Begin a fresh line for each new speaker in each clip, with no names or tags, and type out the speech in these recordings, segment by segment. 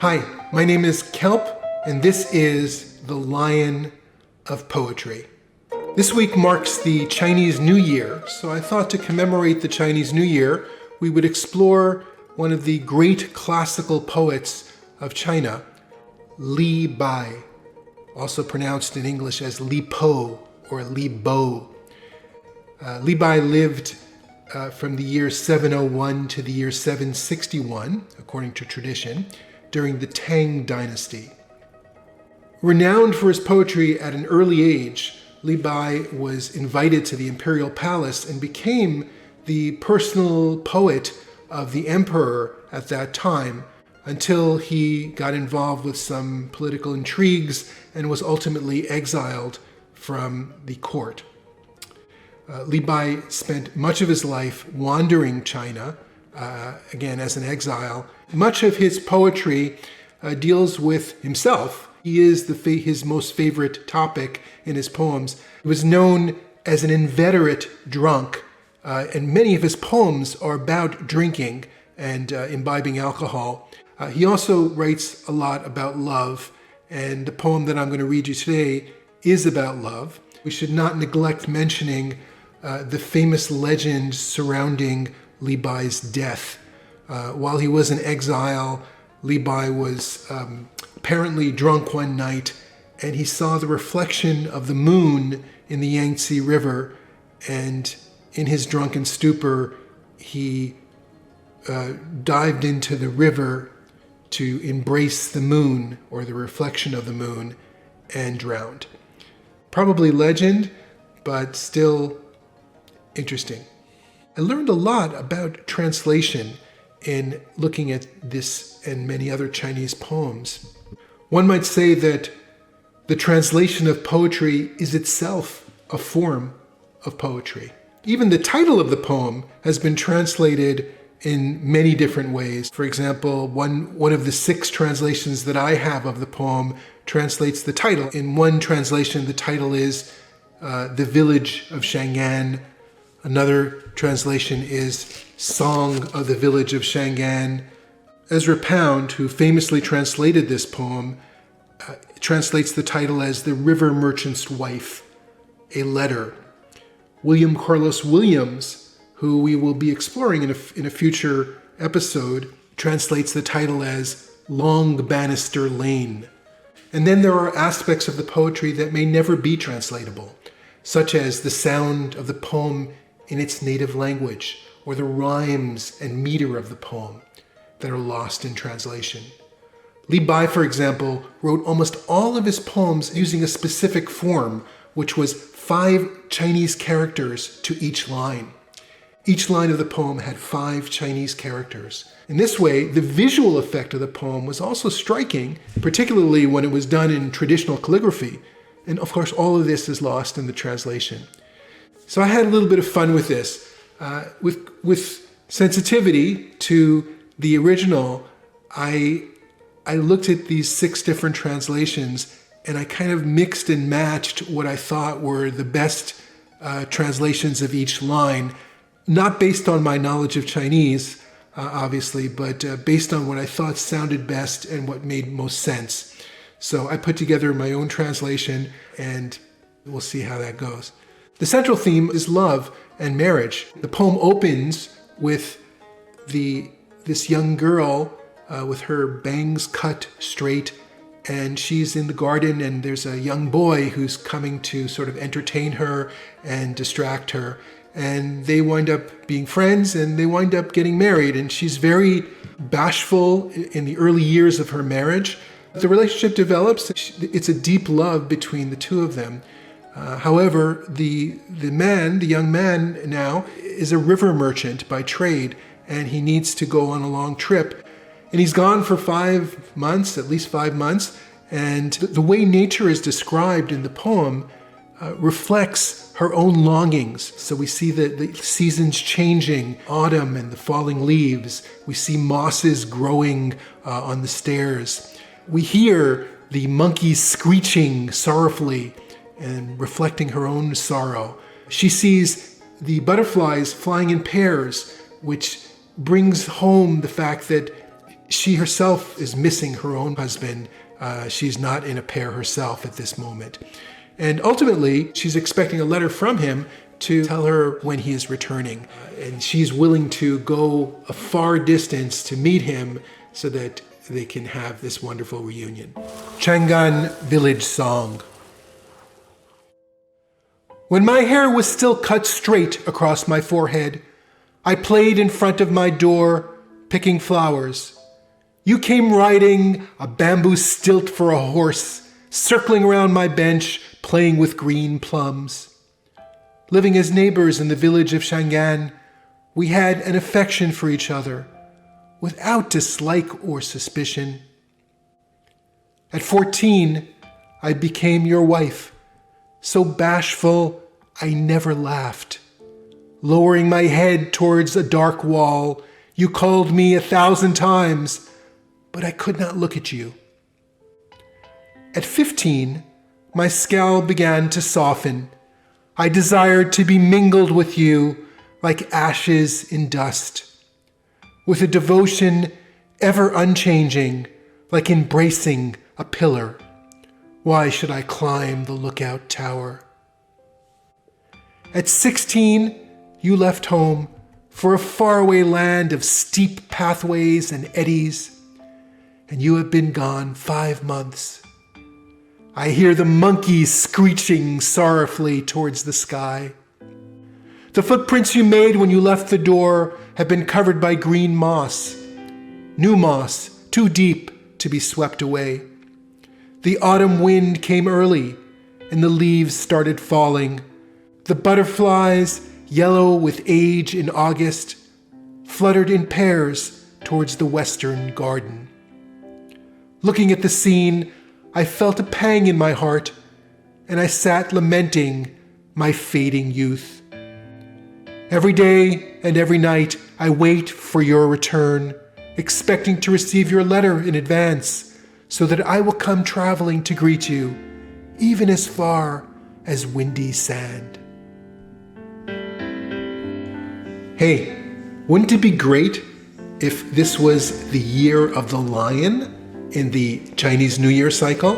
Hi, my name is Kelp, and this is The Lion of Poetry. This week marks the Chinese New Year, so I thought to commemorate the Chinese New Year, we would explore one of the great classical poets of China, Li Bai, also pronounced in English as Li Po or Li Bo. Li Bai lived from the year 701 to the year 761, according to tradition, during the Tang dynasty. Renowned for his poetry at an early age, Li Bai was invited to the imperial palace and became the personal poet of the emperor at that time until he got involved with some political intrigues and was ultimately exiled from the court. Li Bai spent much of his life wandering China, again as an exile. Much of his poetry deals with himself. He is his most favorite topic in his poems. He was known as an inveterate drunk, and many of his poems are about drinking and imbibing alcohol. He also writes a lot about love, and the poem that I'm going to read you today is about love. We should not neglect mentioning the famous legend surrounding Li Bai's death. While he was in exile, Li Bai was apparently drunk one night, and he saw the reflection of the moon in the Yangtze River, and in his drunken stupor, he dived into the river to embrace the moon, or the reflection of the moon, and drowned. Probably legend, but still interesting. I learned a lot about translation in looking at this and many other Chinese poems. One might say that the translation of poetry is itself a form of poetry. Even the title of the poem has been translated in many different ways. For example, one of the 6 translations that I have of the poem translates the title. In one translation, the title is The Village of Chongyun. Another translation is Song of the Village of Chongyun. Ezra Pound, who famously translated this poem, translates the title as The River Merchant's Wife, a Letter. William Carlos Williams, who we will be exploring in a future episode, translates the title as Long Bannister Lane. And then there are aspects of the poetry that may never be translatable, such as the sound of the poem in its native language, or the rhymes and meter of the poem that are lost in translation. Li Bai, for example, wrote almost all of his poems using a specific form, which was 5 Chinese characters to each line. Each line of the poem had 5 Chinese characters. In this way, the visual effect of the poem was also striking, particularly when it was done in traditional calligraphy. And of course, all of this is lost in the translation. So I had a little bit of fun with this. With sensitivity to the original, I looked at these 6 different translations, and I kind of mixed and matched what I thought were the best translations of each line, not based on my knowledge of Chinese, obviously, but based on what I thought sounded best and what made most sense. So I put together my own translation, and we'll see how that goes. The central theme is love and marriage. The poem opens with this young girl with her bangs cut straight, and she's in the garden, and there's a young boy who's coming to sort of entertain her and distract her. And they wind up being friends, and they wind up getting married, and she's very bashful in the early years of her marriage. The relationship develops. It's a deep love between the two of them. However, the young man now, is a river merchant by trade, and he needs to go on a long trip. And he's gone for 5 months, at least 5 months, and the way nature is described in the poem reflects her own longings. So we see the seasons changing, autumn and the falling leaves. We see mosses growing on the stairs. We hear the monkeys screeching sorrowfully and reflecting her own sorrow. She sees the butterflies flying in pairs, which brings home the fact that she herself is missing her own husband. She's not in a pair herself at this moment. And ultimately, she's expecting a letter from him to tell her when he is returning. And she's willing to go a far distance to meet him so that they can have this wonderful reunion. Chongyun Village Song. When my hair was still cut straight across my forehead, I played in front of my door, picking flowers. You came riding a bamboo stilt for a horse, circling around my bench, playing with green plums. Living as neighbors in the village of Chongyun, we had an affection for each other, without dislike or suspicion. At 14, I became your wife, so bashful I never laughed. Lowering my head towards a dark wall, you called me 1,000 times, but I could not look at you. At 15, my scowl began to soften. I desired to be mingled with you like ashes in dust, with a devotion ever unchanging, like embracing a pillar. Why should I climb the lookout tower? At 16, you left home for a faraway land of steep pathways and eddies, and you have been gone 5 months. I hear the monkeys screeching sorrowfully towards the sky. The footprints you made when you left the door have been covered by green moss, new moss too deep to be swept away. The autumn wind came early, and the leaves started falling. The butterflies, yellow with age in August, fluttered in pairs towards the western garden. Looking at the scene, I felt a pang in my heart, and I sat lamenting my fading youth. Every day and every night, I wait for your return, expecting to receive your letter in advance, so that I will come traveling to greet you, even as far as windy sand. Hey, wouldn't it be great if this was the year of the lion in the Chinese New Year cycle?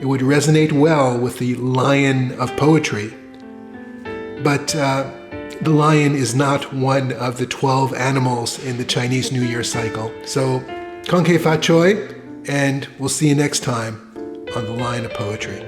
It would resonate well with the lion of poetry. But the lion is not one of the 12 animals in the Chinese New Year cycle. So, Kong Kei Fa Choi, and we'll see you next time on the Lion of Poetry.